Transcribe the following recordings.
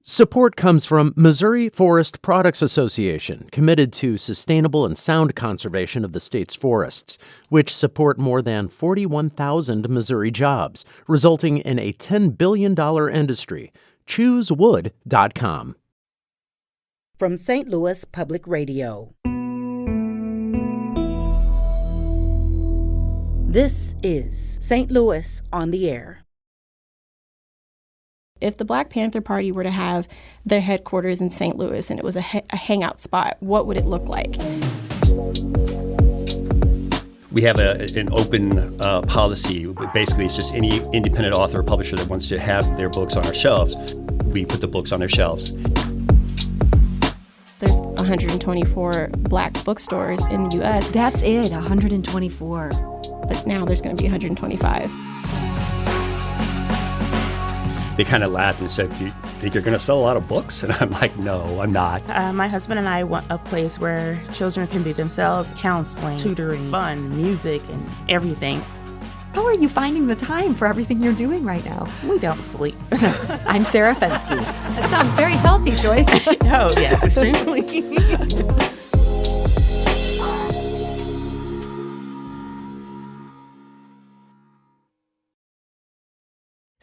Support comes from Missouri Forest Products Association, committed to sustainable and sound conservation of the state's forests, which support more than 41,000 Missouri jobs, resulting in a $10 billion industry. ChooseWood.com. From St. Louis Public Radio. This is St. Louis on the Air. If the Black Panther Party were to have their headquarters in St. Louis and it was a hangout spot, what would it look like? We have an open policy. Basically, it's just any independent author or publisher that wants to have their books on our shelves, we put the books on their shelves. There's 124 Black bookstores in the U.S. That's it, 124. But now there's going to be 125. They kind of laughed and said, "Do you think you're going to sell a lot of books?" And I'm like, "No, I'm not." My husband and I want a place where children can be themselves, counseling, tutoring, fun, music, and everything. How are you finding the time for everything you're doing right now? We don't sleep. I'm Sarah Fensky. That sounds very healthy, Joice. Oh, yes, extremely.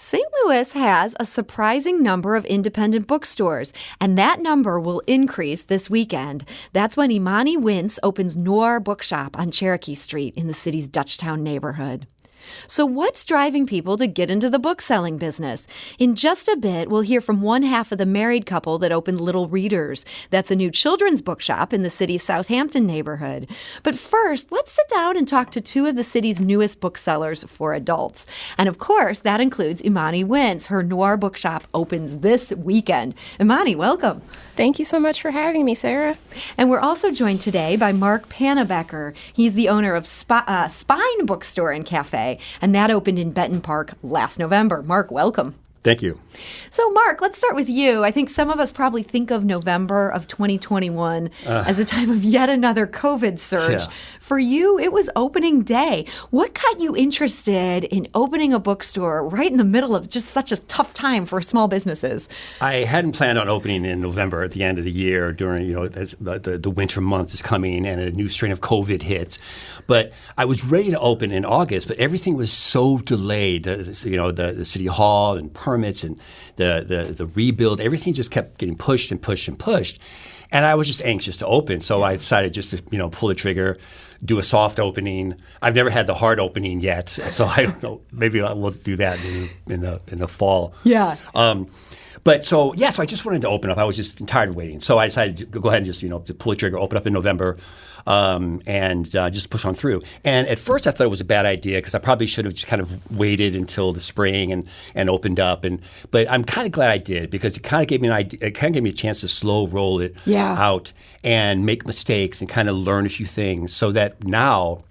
St. Louis has a surprising number of independent bookstores, and that number will increase this weekend. That's when Ymani Wince opens Noir Bookshop on Cherokee Street in the city's Dutchtown neighborhood. So what's driving people to get into the book-selling business? In just a bit, we'll hear from one half of the married couple that opened Little Readers. That's a new children's bookshop in the city's Southampton neighborhood. But first, let's sit down and talk to two of the city's newest booksellers for adults. And of course, that includes Ymani Wince. Her Noir bookshop opens this weekend. Ymani, welcome. Thank you so much for having me, Sarah. And we're also joined today by Mark Pannebecker. He's the owner of Spine Bookstore and Cafe, and that opened in Benton Park last November. Mark, welcome. Thank you. So, Mark, let's start with you. I think some of us probably think of November of 2021 as a time of yet another COVID surge. Yeah. For you, it was opening day. What got you interested in opening a bookstore right in the middle of just such a tough time for small businesses? I hadn't planned on opening in November at the end of the year during, as the winter months is coming and a new strain of COVID hits. But I was ready to open in August, but everything was so delayed. The city hall and permits and the rebuild, everything just kept getting pushed and pushed and pushed. And I was just anxious to open, so I decided just to pull the trigger, do a soft opening. I've never had the hard opening yet, so I don't know. Maybe I will do that in the fall. Yeah. So I just wanted to open up. I was just tired of waiting, so I decided to go ahead and just to pull the trigger, open up in November, and just push on through. And at first, I thought it was a bad idea because I probably should have just kind of waited until the spring and opened up. But I'm kind of glad I did because it kind of gave me an idea. It kind of gave me a chance to slow roll it out and make mistakes and kind of learn a few things, so that now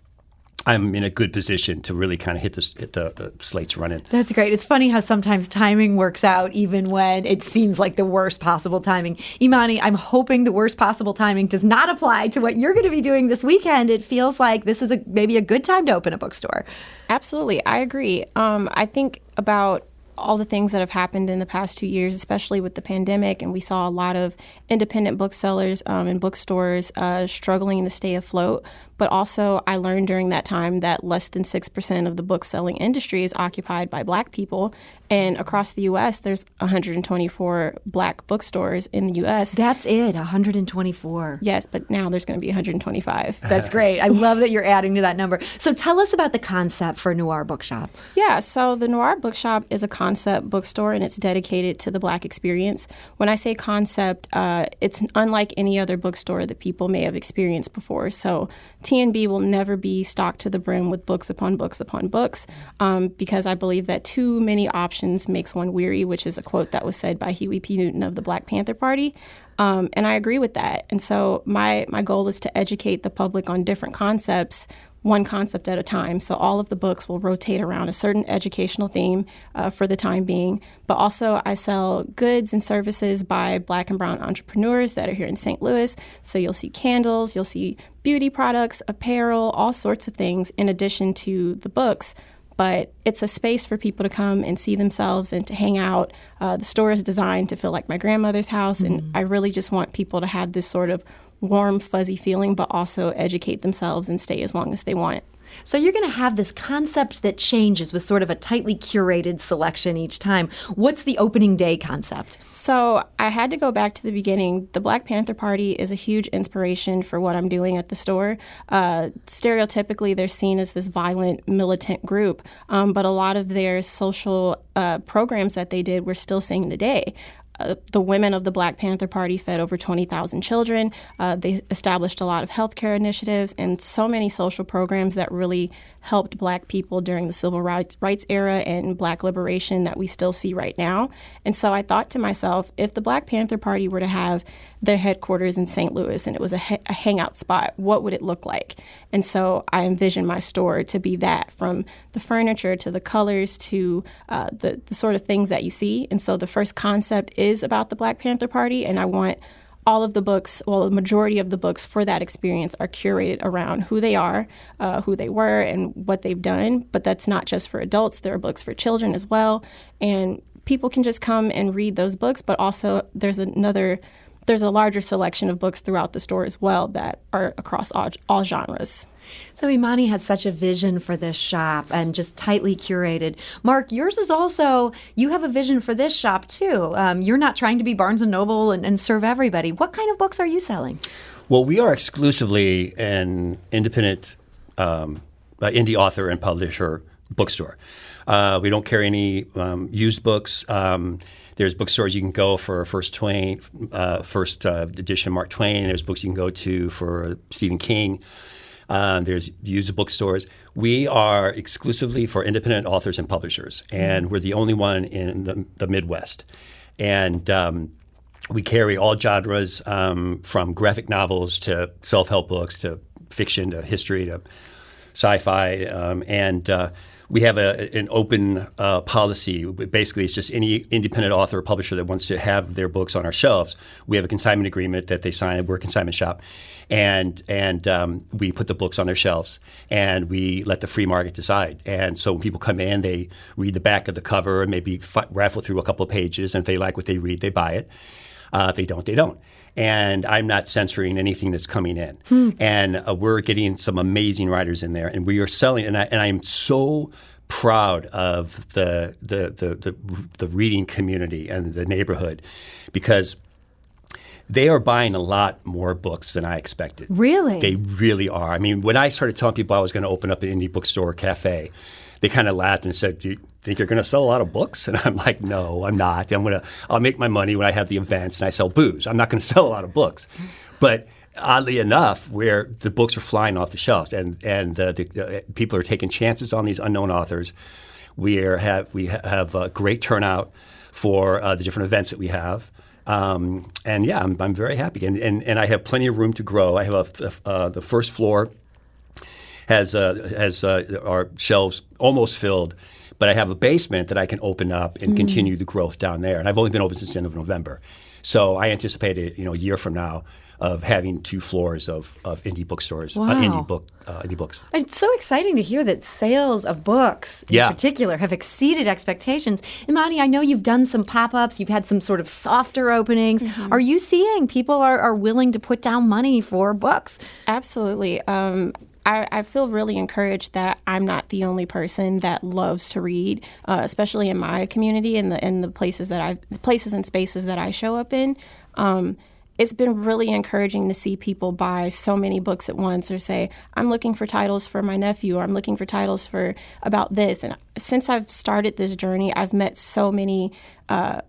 I'm in a good position to really kind of hit the slates running. That's great. It's funny how sometimes timing works out even when it seems like the worst possible timing. Ymani, I'm hoping the worst possible timing does not apply to what you're going to be doing this weekend. It feels like this is maybe a good time to open a bookstore. Absolutely. I agree. I think about all the things that have happened in the past 2 years, especially with the pandemic, and we saw a lot of independent booksellers and bookstores struggling to stay afloat. But also, I learned during that time that less than 6% of the book-selling industry is occupied by Black people. And across the U.S., there's 124 Black bookstores in the U.S. That's it, 124. Yes, but now there's going to be 125. That's great. I love that you're adding to that number. So tell us about the concept for Noir Bookshop. Yeah, so the Noir Bookshop is a concept bookstore, and it's dedicated to the Black experience. When I say concept, it's unlike any other bookstore that people may have experienced before. So T&B will never be stocked to the brim with books upon books upon books, because I believe that too many options makes one weary, which is a quote that was said by Huey P. Newton of the Black Panther Party. And I agree with that. And so my goal is to educate the public on different concepts, one concept at a time. So all of the books will rotate around a certain educational theme for the time being. But also I sell goods and services by Black and brown entrepreneurs that are here in St. Louis. So you'll see candles, you'll see beauty products, apparel, all sorts of things in addition to the books. but it's a space for people to come and see themselves and to hang out. The store is designed to feel like my grandmother's house, and I really just want people to have this sort of warm, fuzzy feeling, but also educate themselves and stay as long as they want. So you're going to have this concept that changes with sort of a tightly curated selection each time. What's the opening day concept? So I had to go back to the beginning. The Black Panther Party is a huge inspiration for what I'm doing at the store. Stereotypically, they're seen as this violent, militant group, but a lot of their social programs that they did we're still seeing today. The women of the Black Panther Party fed over 20,000 children. They established a lot of healthcare initiatives and so many social programs that really helped Black people during the civil rights era and Black liberation that we still see right now. And so I thought to myself, if the Black Panther Party were to have their headquarters in St. Louis and it was a hangout spot, what would it look like? And so I envisioned my store to be that, from the furniture to the colors to the sort of things that you see. And so the first concept is about the Black Panther Party, and I want all of the books, well, the majority of the books for that experience are curated around who they are, who they were, and what they've done. But that's not just for adults. There are books for children as well. And people can just come and read those books, but also there's a larger selection of books throughout the store as well that are across all genres. So Ymani has such a vision for this shop and just tightly curated. Mark, yours is also, you have a vision for this shop too. You're not trying to be Barnes & Noble and serve everybody. What kind of books are you selling? Well, we are exclusively an independent indie author and publisher bookstore. We don't carry any used books. There's bookstores you can go for first edition Mark Twain. There's books you can go to for Stephen King. There's used bookstores. We are exclusively for independent authors and publishers, and we're the only one in the Midwest. And we carry all genres, from graphic novels to self-help books to fiction to history to sci-fi, and we have an open policy. Basically, it's just any independent author or publisher that wants to have their books on our shelves. We have a consignment agreement that they sign. We're a consignment shop, and we put the books on their shelves, and we let the free market decide. And so when people come in, they read the back of the cover and maybe raffle through a couple of pages, and if they like what they read, they buy it. If they don't, they don't. And I'm not censoring anything that's coming in. And we're getting some amazing writers in there, and we are selling. And I am so proud of the reading community and the neighborhood, because they are buying a lot more books than I expected. Really? They really are. I mean, when I started telling people I was going to open up an indie bookstore cafe, they kind of laughed and said, "Do you think you're going to sell a lot of books?" And I'm like, "No, I'm not. I'll make my money when I have the events and I sell booze. I'm not going to sell a lot of books." But oddly enough, where the books are flying off the shelves and the people are taking chances on these unknown authors, we have a great turnout for the different events that we have. And yeah, I'm very happy, and I have plenty of room to grow. I have the first floor has our shelves almost filled, but I have a basement that I can open up and continue the growth down there. And I've only been open since the end of November, so I anticipate a year from now of having 2 floors of indie bookstores, Wow. Indie books. It's so exciting to hear that sales of books in particular have exceeded expectations. Ymani, I know you've done some pop-ups. You've had some sort of softer openings. Mm-hmm. Are you seeing people are willing to put down money for books? Absolutely. I feel really encouraged that I'm not the only person that loves to read, especially in my community and the places and spaces that I show up in. It's been really encouraging to see people buy so many books at once, or say, "I'm looking for titles for my nephew," or "I'm looking for titles for about this." And since I've started this journey, I've met so many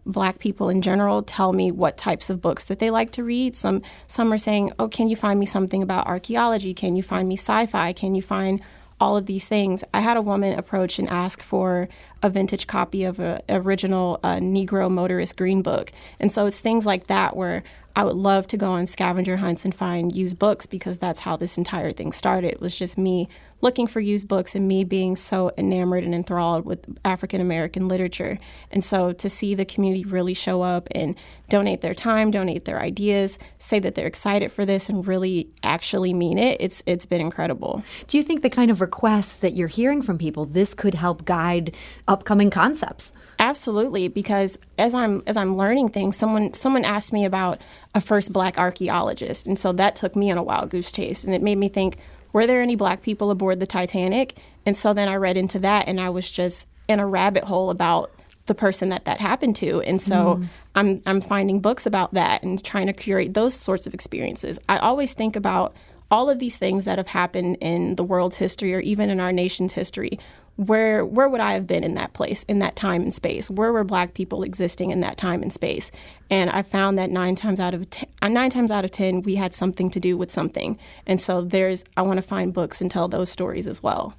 Black people in general tell me what types of books that they like to read. Some are saying, "Oh, can you find me something about archaeology? Can you find me sci-fi? Can you find all of these things?" I had a woman approach and ask for a vintage copy of an original Negro motorist green book. And so it's things like that where I would love to go on scavenger hunts and find used books, because that's how this entire thing started. It was just me looking for used books and me being so enamored and enthralled with African American literature. And so to see the community really show up and donate their time, donate their ideas, say that they're excited for this and really actually mean it, it's been incredible. Do you think the kind of requests that you're hearing from people, this could help guide upcoming concepts? Absolutely, because as I'm learning things, someone asked me about a first Black archaeologist, and so that took me on a wild goose chase, and it made me think, were there any Black people aboard the Titanic? And so then I read into that, and I was just in a rabbit hole about the person that happened to. And so I'm finding books about that and trying to curate those sorts of experiences. I always think about all of these things that have happened in the world's history or even in our nation's history. Where would I have been in that place, in that time and space? Where were Black people existing in that time and space? And I found that 9 times out of 10, we had something to do with something. And so I want to find books and tell those stories as well.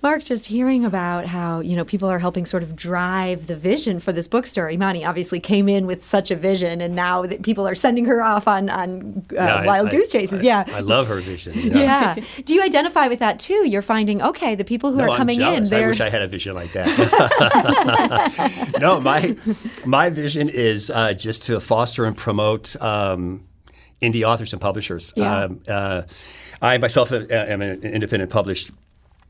Mark, just hearing about how, people are helping sort of drive the vision for this bookstore. Ymani obviously came in with such a vision, and now that people are sending her off on wild goose chases. I love her vision. Yeah. Do you identify with that too? You're finding, okay, the people who are coming in, I wish I had a vision like that. No, my vision is just to foster and promote indie authors and publishers. Yeah. I myself am an independent published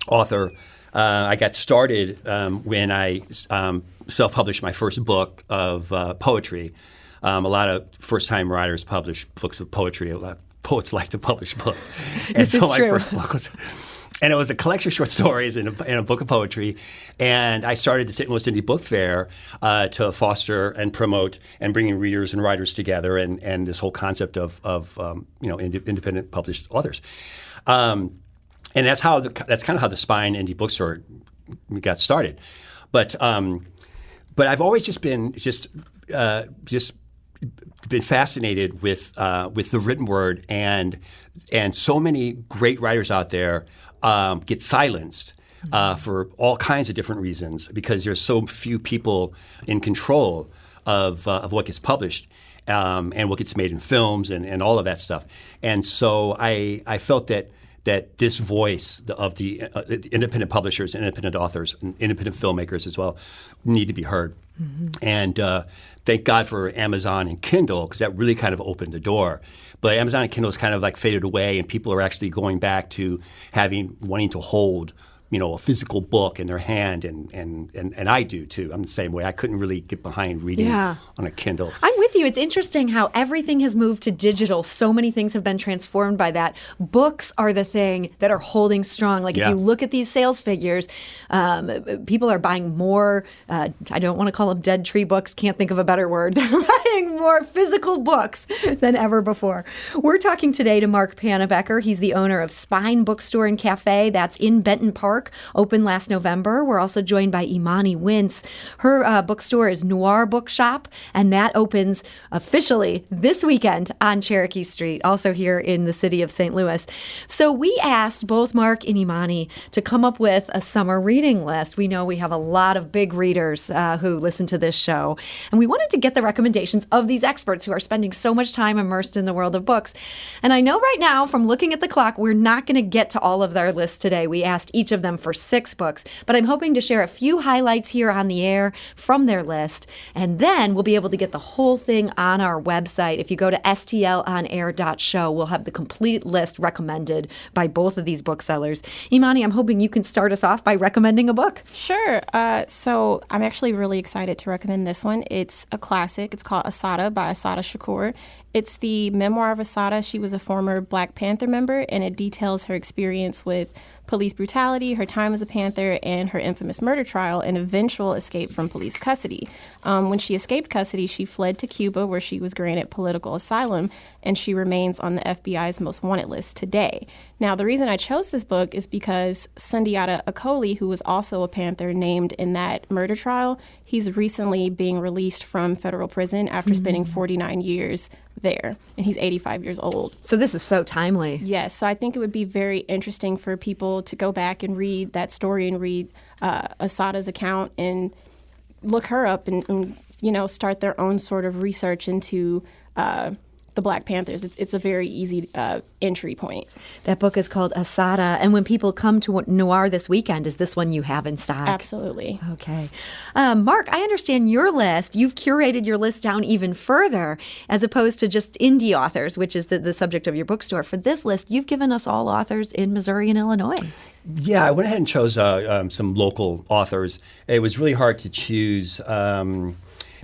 author. I got started when I self-published my first book of poetry. A lot of first-time writers publish books of poetry. A lot of poets like to publish books. And so my first book was... And it was a collection of short stories and a book of poetry. And I started the St. Louis Indie Book Fair to foster and promote and bringing readers and writers together and this whole concept of independent published authors. And that's kind of how the Spine Indie Bookstore got started. But I've always just been fascinated with the written word, and so many great writers out there get silenced for all kinds of different reasons, because there's so few people in control of what gets published. And what gets made in films and all of that stuff. And so I felt that this voice of the independent publishers, independent authors, and independent filmmakers as well need to be heard. Mm-hmm. And thank God for Amazon and Kindle, because that really kind of opened the door. But Amazon and Kindle has kind of like faded away, and people are actually going back to wanting to hold a physical book in their hand, and I do too. I'm the same way. I couldn't really get behind reading on a Kindle. I'm with you. It's interesting how everything has moved to digital. So many things have been transformed by that. Books are the thing that are holding strong. Like if you look at these sales figures, people are buying more, I don't want to call them dead tree books, can't think of a better word. They're buying more physical books than ever before. We're talking today to Mark Pannebecker. He's the owner of Spine Bookstore and Cafe. That's in Benton Park. Opened last November. We're also joined by Ymani Wince. Her bookstore is Noir Bookshop, and that opens officially this weekend on Cherokee Street, also here in the city of St. Louis. So we asked both Mark and Ymani to come up with a summer reading list. We know we have a lot of big readers who listen to this show, and we wanted to get the recommendations of these experts who are spending so much time immersed in the world of books. And I know right now, from looking at the clock, we're not going to get to all of their lists today. We asked each of them for 6 books, but I'm hoping to share a few highlights here on the air from their list, and then we'll be able to get the whole thing on our website. If you go to stlonair.show, we'll have the complete list recommended by both of these booksellers. Ymani, I'm hoping you can start us off by recommending a book. Sure. So I'm actually really excited to recommend this one. It's a classic. It's called Assata by Assata Shakur. It's the memoir of Assata. She was a former Black Panther member, and it details her experience with police brutality, her time as a Panther, and her infamous murder trial and eventual escape from police custody. When she escaped custody, she fled to Cuba, where she was granted political asylum, and she remains on the FBI's most wanted list today. Now, the reason I chose this book is because Sundiata Acoli, who was also a Panther named in that murder trial, he's recently being released from federal prison after spending 49 years there, and he's 85 years old. So this is so timely. Yes, so I think it would be very interesting for people to go back and read that story and read Assata's account and look her up and start their own sort of research into the Black Panthers. It's a very easy entry point. That book is called Assata. And when people come to Noir this weekend, is this one you have in stock? Absolutely. Okay. Mark, I understand your list. You've curated your list down even further as opposed to just indie authors, which is the subject of your bookstore. For this list, you've given us all authors in Missouri and Illinois. Yeah, I went ahead and chose some local authors. It was really hard to choose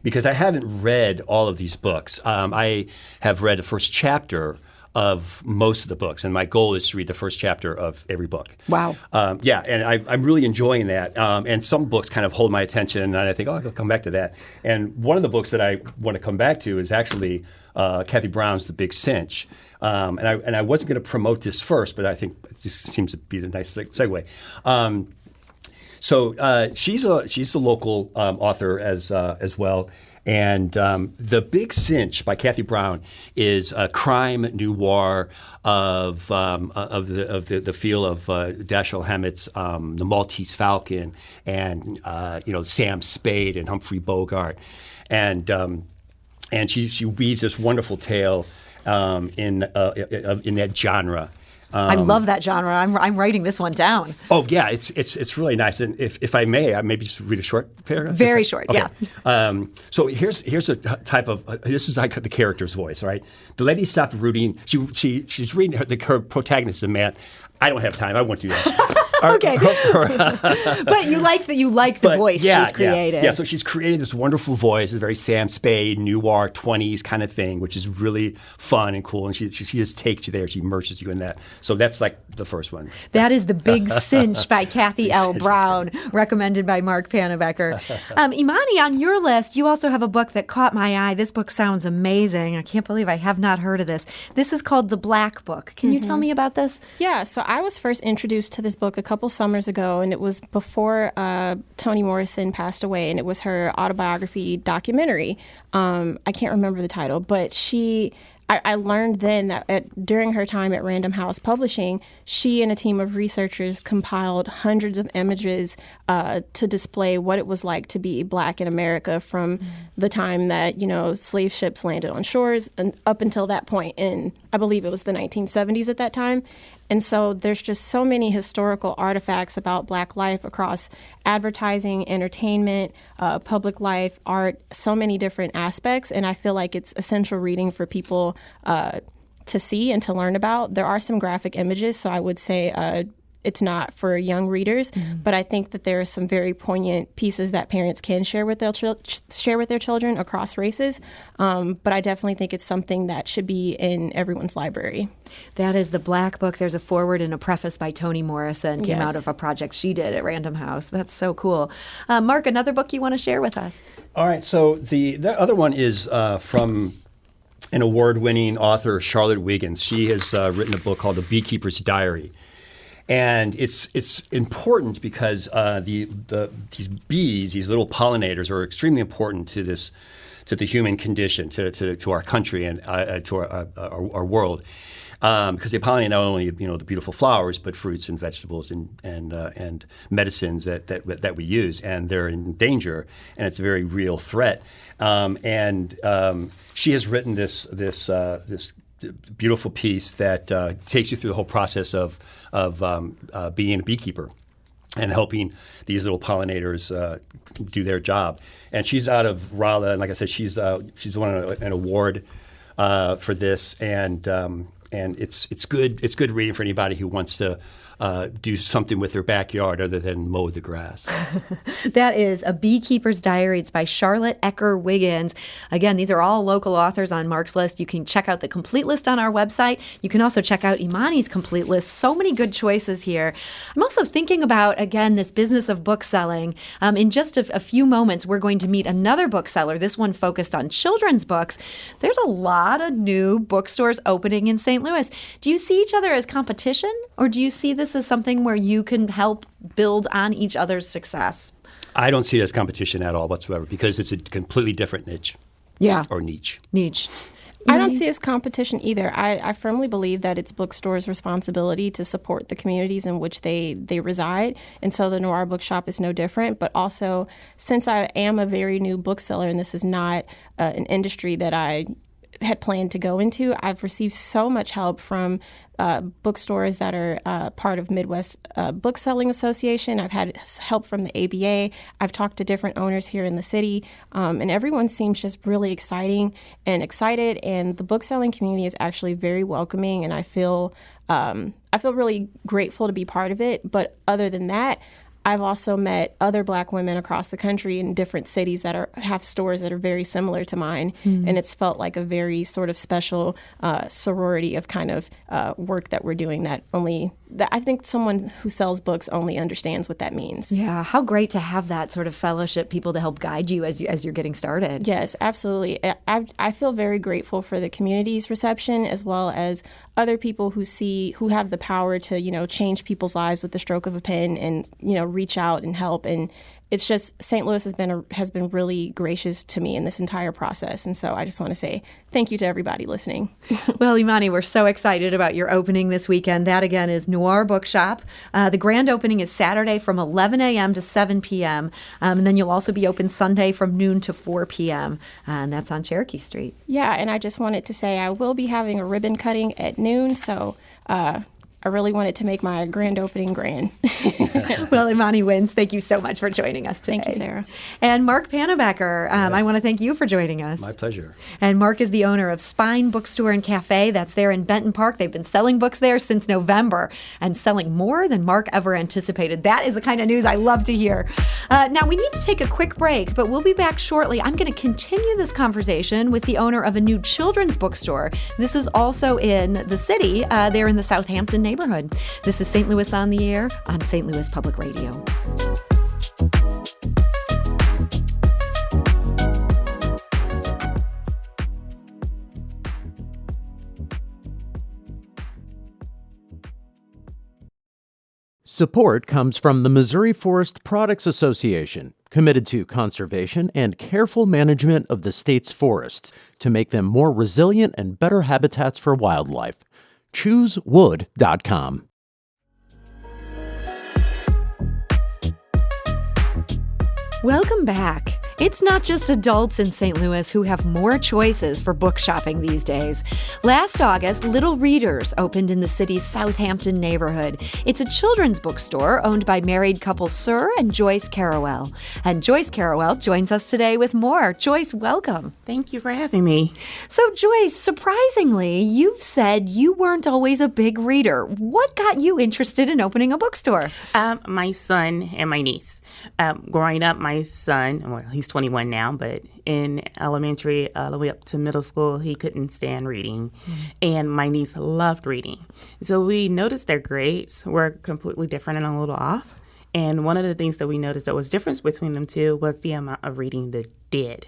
because I haven't read all of these books. I have read the first chapter of most of the books, and my goal is to read the first chapter of every book. Wow. Yeah, and I'm really enjoying that. And some books kind of hold my attention, and I think, I'll come back to that. And one of the books that I want to come back to is actually Kathy Brown's The Big Cinch. And I wasn't going to promote this first, but I think it just seems to be a nice segue. So she's the local author as well. And The Big Cinch by Kathy Brown is a crime noir of the feel of Dashiell Hammett's The Maltese Falcon and Sam Spade and Humphrey Bogart, and she weaves this wonderful tale in that genre. I love that genre. I'm writing this one down. Oh yeah, it's really nice. And if I may, maybe just read a short paragraph. Very short, okay. Yeah. So here's a type of this is like the character's voice, right? The lady stopped rooting. She's reading her protagonist, a man. I don't have time. I won't do that. Okay. But you like the voice she's created. Yeah, so she's created this wonderful voice, a very Sam Spade, noir, 20s kind of thing, which is really fun and cool. And she just takes you there. She immerses you in that. So that's like the first one. That is The Big Cinch by Kathy L. Brown, recommended by Mark Pannebecker. Ymani, on your list, you also have a book that caught my eye. This book sounds amazing. I can't believe I have not heard of this. This is called The Black Book. Can you tell me about this? Yeah, so I was first introduced to this book a couple summers ago, and it was before Toni Morrison passed away, and it was her autobiography documentary. I can't remember the title, but I learned then that during her time at Random House Publishing, she and a team of researchers compiled hundreds of images to display what it was like to be Black in America from the time that, slave ships landed on shores and up until that point in, I believe it was the 1970s at that time. And so there's just so many historical artifacts about Black life across advertising, entertainment, public life, art, so many different aspects. And I feel like it's essential reading for people to see and to learn about. There are some graphic images, so I would say it's not for young readers, but I think that there are some very poignant pieces that parents can share with their children across races. But I definitely think it's something that should be in everyone's library. That is The Black Book. There's a foreword and a preface by Toni Morrison. Came Yes. out of a project she did at Random House. That's so cool. Mark, another book you want to share with us? All right. So the other one is from an award-winning author, Charlotte Wiggins. She has written a book called The Beekeeper's Diary. And it's important because these bees, these little pollinators, are extremely important to the human condition, to our country and to our world, because they pollinate not only the beautiful flowers, but fruits and vegetables and medicines that we use, and they're in danger, and it's a very real threat. And she has written this beautiful piece that takes you through the whole process of being a beekeeper and helping these little pollinators do their job. And she's out of Raleigh, and like I said, she's won an award for this, and it's good reading for anybody who wants to do something with their backyard other than mow the grass. That is A Beekeeper's Diary. It's by Charlotte Ecker Wiggins. Again, these are all local authors on Mark's list. You can check out the complete list on our website. You can also check out Ymani's complete list. So many good choices here. I'm also thinking about, again, this business of bookselling. In just a few moments, we're going to meet another bookseller, this one focused on children's books. There's a lot of new bookstores opening in St. Louis. Do you see each other as competition, or do you see this as something where you can help build on each other's success? I don't see it as competition at all whatsoever because it's a completely different niche. Yeah. Or niche. Niche. I don't see it as competition either. I firmly believe that it's bookstores' responsibility to support the communities in which they reside. And so the Noir Bookshop is no different. But also, since I am a very new bookseller and this is not an industry that I had planned to go into, I've received so much help from bookstores that are part of Midwest Bookselling Association. I've had help from the ABA. I've talked to different owners here in the city, and everyone seems just really excited. And the bookselling community is actually very welcoming, and I feel really grateful to be part of it. But other than that, I've also met other Black women across the country in different cities that have stores that are very similar to mine, and it's felt like a very sort of special sorority of kind of work that we're doing that I think someone who sells books only understands what that means. Yeah, how great to have that sort of fellowship, people to help guide you as you're getting started. Yes, absolutely. I feel very grateful for the community's reception, as well as other people who have the power to, change people's lives with the stroke of a pen and, reach out and help. And it's just St. Louis has been really gracious to me in this entire process. And so I just want to say thank you to everybody listening. Well, Ymani, we're so excited about your opening this weekend. That, again, is Noir Bookshop. The grand opening is Saturday from 11 a.m. to 7 p.m. And then you'll also be open Sunday from noon to 4 p.m. And that's on Cherokee Street. Yeah, and I just wanted to say I will be having a ribbon cutting at noon. So I really wanted to make my grand opening grand. Well, Ymani Wince, thank you so much for joining us today. Thank you, Sarah. And Mark Pannebecker, Yes. I want to thank you for joining us. My pleasure. And Mark is the owner of Spine Bookstore and Cafe. That's there in Benton Park. They've been selling books there since November and selling more than Mark ever anticipated. That is the kind of news I love to hear. Now, we need to take a quick break, but we'll be back shortly. I'm going to continue this conversation with the owner of a new children's bookstore. This is also in the city. They're in the Southampton neighborhood. This is St. Louis on the Air on St. Louis Public Radio. Support comes from the Missouri Forest Products Association, committed to conservation and careful management of the state's forests to make them more resilient and better habitats for wildlife. ChooseWood.com. Welcome back. It's not just adults in St. Louis who have more choices for book shopping these days. Last August, Little Readers opened in the city's Southampton neighborhood. It's a children's bookstore owned by married couple Sir and Joice Carrawell. And Joice Carrawell joins us today with more. Joice, welcome. Thank you for having me. So, Joice, surprisingly, you've said you weren't always a big reader. What got you interested in opening a bookstore? My son and my niece. Growing up, my son, well, he's 21 now, but in elementary all the way up to middle school, he couldn't stand reading. And my niece loved reading. So we noticed their grades were completely different and a little off. And one of the things that we noticed that was difference between them two was the amount of reading they did.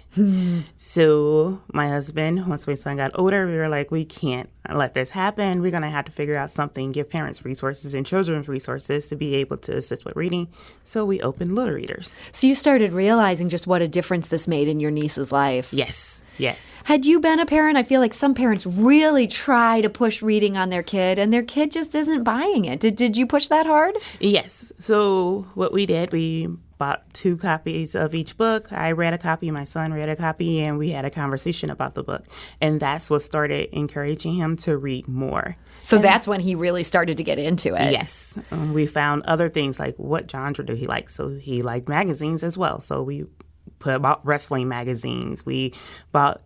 So my husband, once my son got older, we were like, we can't let this happen. We're going to have to figure out something, give parents resources and children's resources to be able to assist with reading. So we opened Little Readers. So you started realizing just what a difference this made in your niece's life. Yes. Had you been a parent? I feel like some parents really try to push reading on their kid, and their kid just isn't buying it. Did you push that hard? Yes. So what we did, we bought 2 copies of each book. I read a copy, my son read a copy, and we had a conversation about the book. And that's what started encouraging him to read more. So that's when he really started to get into it. Yes. We found other things like what genre do he like. So he liked magazines as well. So we put about wrestling magazines. We bought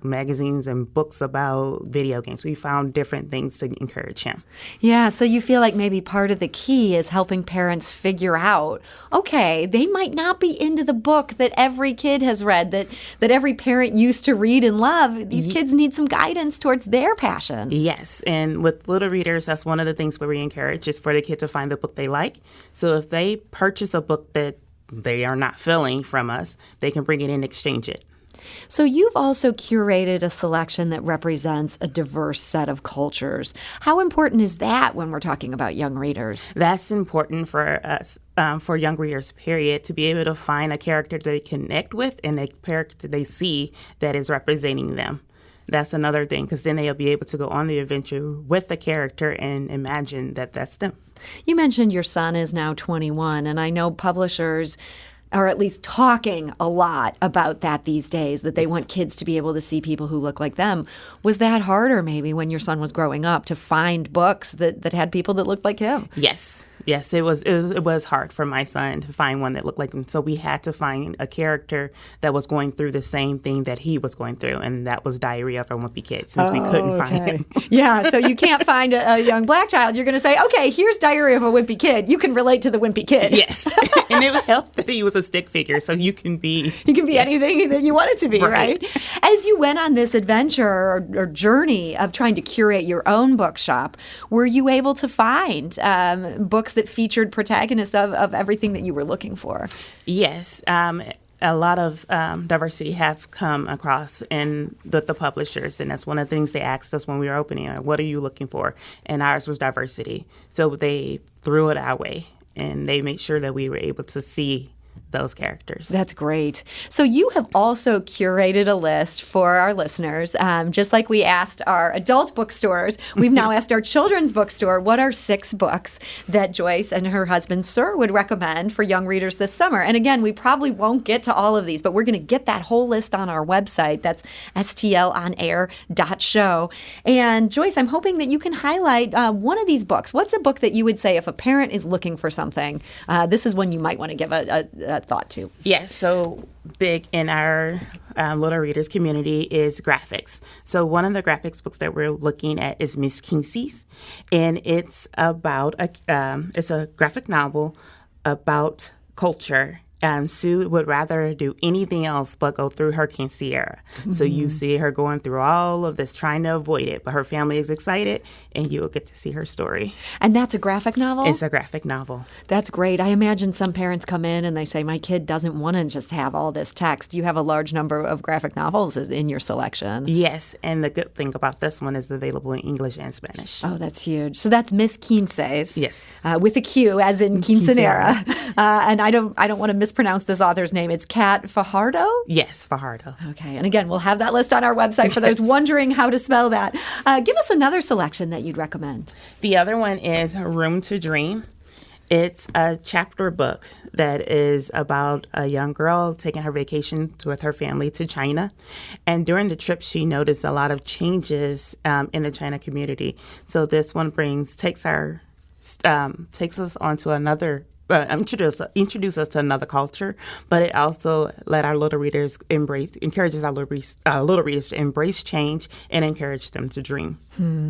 magazines and books about video games. We found different things to encourage him. Yeah, so you feel like maybe part of the key is helping parents figure out, okay, they might not be into the book that every kid has read, that every parent used to read and love. These kids need some guidance towards their passion. Yes, and with Little Readers, that's one of the things where we encourage is for the kid to find the book they like. So if they purchase a book that they are not filling from us, they can bring it in and exchange it. So you've also curated a selection that represents a diverse set of cultures. How important is that when we're talking about young readers? That's important for us, for young readers, period, to be able to find a character they connect with and a character they see that is representing them. That's another thing, because then they'll be able to go on the adventure with the character and imagine that that's them. You mentioned your son is now 21, and I know publishers are at least talking a lot about that these days, that they want kids to be able to see people who look like them. Was that harder maybe when your son was growing up to find books that had people that looked like him? Yes. Yes, it was hard for my son to find one that looked like him. So we had to find a character that was going through the same thing that he was going through, and that was Diarrhea from Wimpy Kid, since we couldn't find him. Yeah, so you can't find a young black child. You're going to say, okay, here's Diarrhea of a Wimpy Kid. You can relate to the Wimpy Kid. Yes, and it helped that he was a stick figure, so you can be... You can be anything that you want it to be, right? As you went on this adventure or journey of trying to curate your own bookshop, were you able to find books that featured protagonists of everything that you were looking for? Yes. A lot of diversity have come across in the publishers, and that's one of the things they asked us when we were opening. What are you looking for? And ours was diversity. So they threw it our way, and they made sure that we were able to see those characters. That's great. So you have also curated a list for our listeners. Just like we asked our adult bookstores, we've now asked our children's bookstore, what are 6 books that Joice and her husband, Sir, would recommend for young readers this summer? And again, we probably won't get to all of these, but we're going to get that whole list on our website. That's stlonair.show. And Joice, I'm hoping that you can highlight one of these books. What's a book that you would say if a parent is looking for something, this is one you might want to give a thought to? Yes, so big in our little readers community is graphics. So one of the graphics books that we're looking at is Miss Kinsey's, and it's about it's a graphic novel about culture. Sue would rather do anything else but go through her quinceañera. Mm-hmm. So you see her going through all of this, trying to avoid it, but her family is excited, and you'll get to see her story. And that's a graphic novel? It's a graphic novel. That's great. I imagine some parents come in and they say, my kid doesn't want to just have all this text. You have a large number of graphic novels in your selection. Yes, and the good thing about this one is available in English and Spanish. Oh, that's huge. So that's Miss Quince's. Yes. With a Q, as in quinceañera. And I don't want to mispronounce this author's name. It's Kat Fajardo? Yes, Fajardo. Okay. And again, we'll have that list on our website for those wondering how to spell that. Give us another selection that you'd recommend. The other one is Room to Dream. It's a chapter book that is about a young girl taking her vacation with her family to China. And during the trip, she noticed a lot of changes in the China community. So this one takes us onto another introduce us to another culture, but it also let our little readers encourages our little readers to embrace change and encourage them to dream.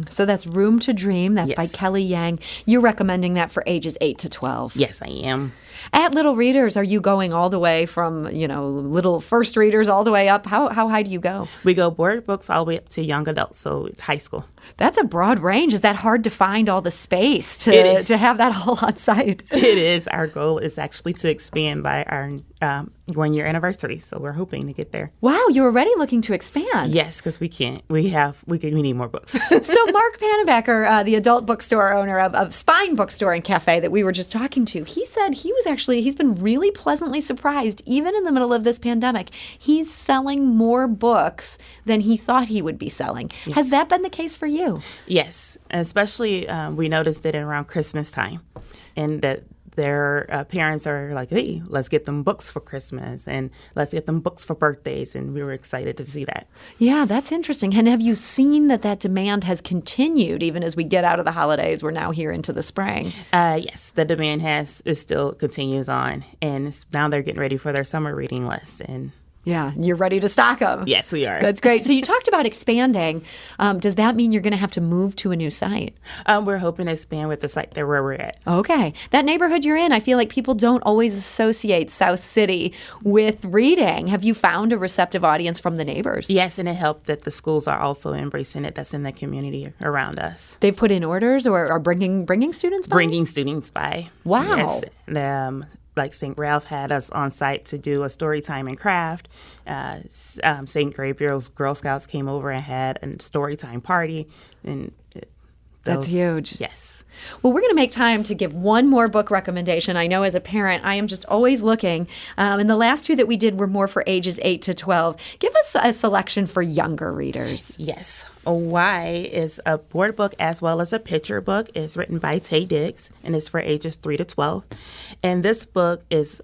So that's Room to Dream. That's Yes. by Kelly Yang. You're recommending that for ages 8 to 12. Yes, I am. At Little Readers, are you going all the way from, little first readers all the way up? How high do you go? We go board books all the way up to young adults, so it's high school. That's a broad range. Is that hard to find all the space to have that all on site? It is. Our goal is actually to expand by our 1-year anniversary, so we're hoping to get there. Wow, you're already looking to expand. Yes, because we can't. We need more books. So Mark Pannebecker, the adult bookstore owner of Spine Bookstore and Cafe that we were just talking to, he said he's been really pleasantly surprised, even in the middle of this pandemic. He's selling more books than he thought he would be selling. Yes. Has that been the case for you? Yes, especially we noticed it around Christmas time, and that their parents are like, hey, let's get them books for Christmas and let's get them books for birthdays. And we were excited to see that. Yeah, that's interesting. And have you seen that demand has continued even as we get out of the holidays? We're now here into the spring. Yes, the demand still continues on. And now they're getting ready for their summer reading list. And yeah, you're ready to stock them. Yes, we are. That's great. So you talked about expanding. Does that mean you're going to have to move to a new site? We're hoping to expand with the site there where we're at. Okay. That neighborhood you're in, I feel like people don't always associate South City with reading. Have you found a receptive audience from the neighbors? Yes, and it helped that the schools are also embracing it that's in the community around us. They've put in orders or are bringing students by? Bringing students by. Wow. Yes. Like St. Ralph had us on site to do a story time and craft. St. Gabriel's Girl Scouts came over and had a story time party. And that's huge. Yes. Well, we're going to make time to give one more book recommendation. I know as a parent, I am just always looking. And the last two that we did were more for ages 8 to 12. Give us a selection for younger readers. Yes. Why is a board book as well as a picture book. It's written by Taye Diggs, and it's for ages 3 to 12. And this book is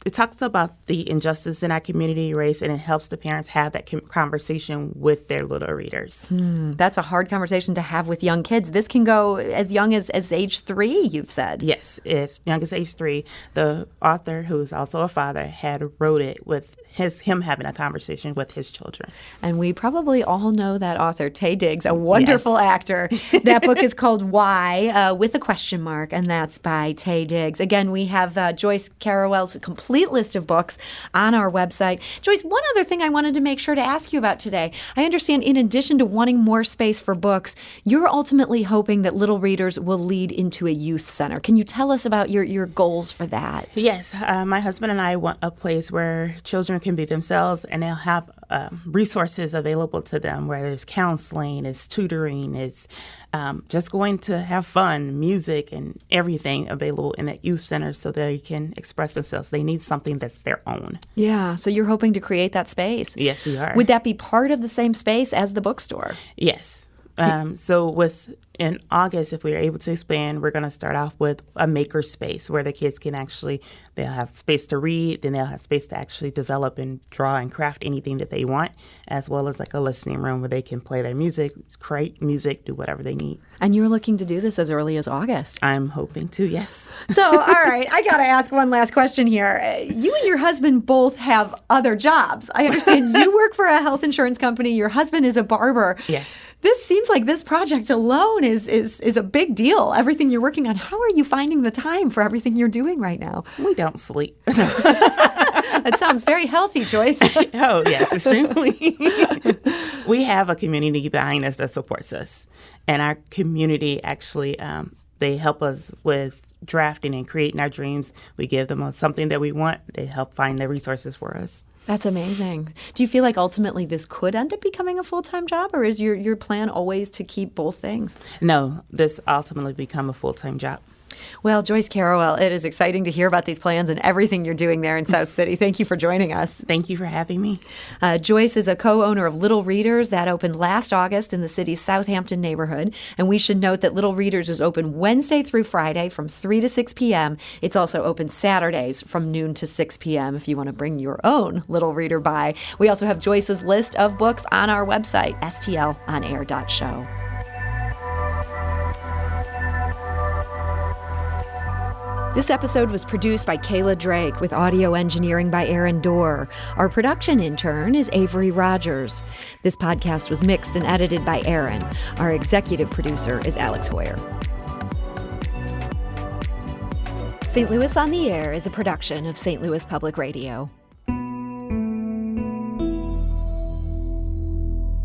it talks about the injustice in our community, race, and it helps the parents have that conversation with their little readers. That's a hard conversation to have with young kids. This can go as young as age 3, you've said. Yes, as young as age 3. The author, who's also a father, had wrote it with him having a conversation with his children. And we probably all know that author, Taye Diggs, a wonderful actor. That book is called Why, with a question mark, and that's by Taye Diggs. Again, we have Joice Carrawell's complete list of books on our website. Joice, one other thing I wanted to make sure to ask you about today. I understand in addition to wanting more space for books, you're ultimately hoping that little readers will lead into a youth center. Can you tell us about your goals for that? Yes, my husband and I want a place where children can be themselves, and they'll have resources available to them, whether it's counseling, it's tutoring, it's just going to have fun, music, and everything available in that youth center so they can express themselves. They need something that's their own. Yeah, so you're hoping to create that space. Yes, we are. Would that be part of the same space as the bookstore? Yes. So in August, if we are able to expand, we're going to start off with a maker space where the kids can they'll have space to read, then they'll have space to actually develop and draw and craft anything that they want, as well as like a listening room where they can play their music, create music, do whatever they need. And you're looking to do this as early as August. I'm hoping to, yes. So, all right, I got to ask one last question here. You and your husband both have other jobs. I understand you work for a health insurance company. Your husband is a barber. Yes. This seems like this project alone is a big deal. Everything you're working on. How are you finding the time for everything you're doing right now? We don't sleep. That sounds very healthy, Joice. Oh, yes, extremely. We have a community behind us that supports us. And our community actually, they help us with drafting and creating our dreams. We give them something that we want. They help find the resources for us. That's amazing. Do you feel like ultimately this could end up becoming a full-time job, or is your plan always to keep both things? No, this ultimately become a full-time job. Well, Joice Carrawell, it is exciting to hear about these plans and everything you're doing there in South City. Thank you for joining us. Thank you for having me. Joice is a co-owner of Little Readers. That opened last August in the city's Southampton neighborhood. And we should note that Little Readers is open Wednesday through Friday from 3 to 6 p.m. It's also open Saturdays from noon to 6 p.m. if you want to bring your own Little Reader by. We also have Joice's list of books on our website, stlonair.show. This episode was produced by Kayla Drake with audio engineering by Aaron Dorr. Our production intern is Avery Rogers. This podcast was mixed and edited by Aaron. Our executive producer is Alex Hoyer. St. Louis on the Air is a production of St. Louis Public Radio.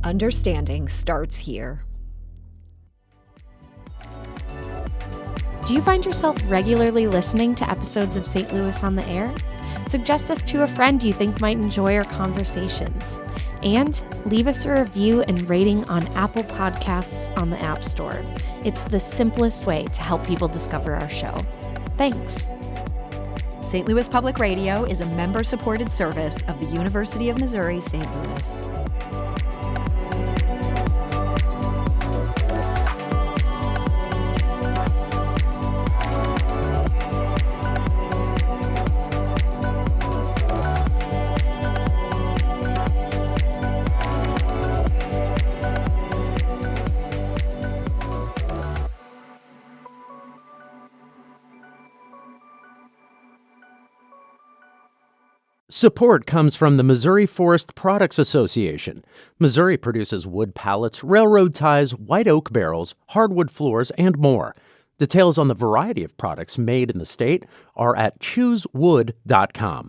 Understanding starts here. Do you find yourself regularly listening to episodes of St. Louis on the Air? Suggest us to a friend you think might enjoy our conversations. And leave us a review and rating on Apple Podcasts on the App Store. It's the simplest way to help people discover our show. Thanks. St. Louis Public Radio is a member-supported service of the University of Missouri, St. Louis. Support comes from the Missouri Forest Products Association. Missouri produces wood pallets, railroad ties, white oak barrels, hardwood floors, and more. Details on the variety of products made in the state are at choosewood.com.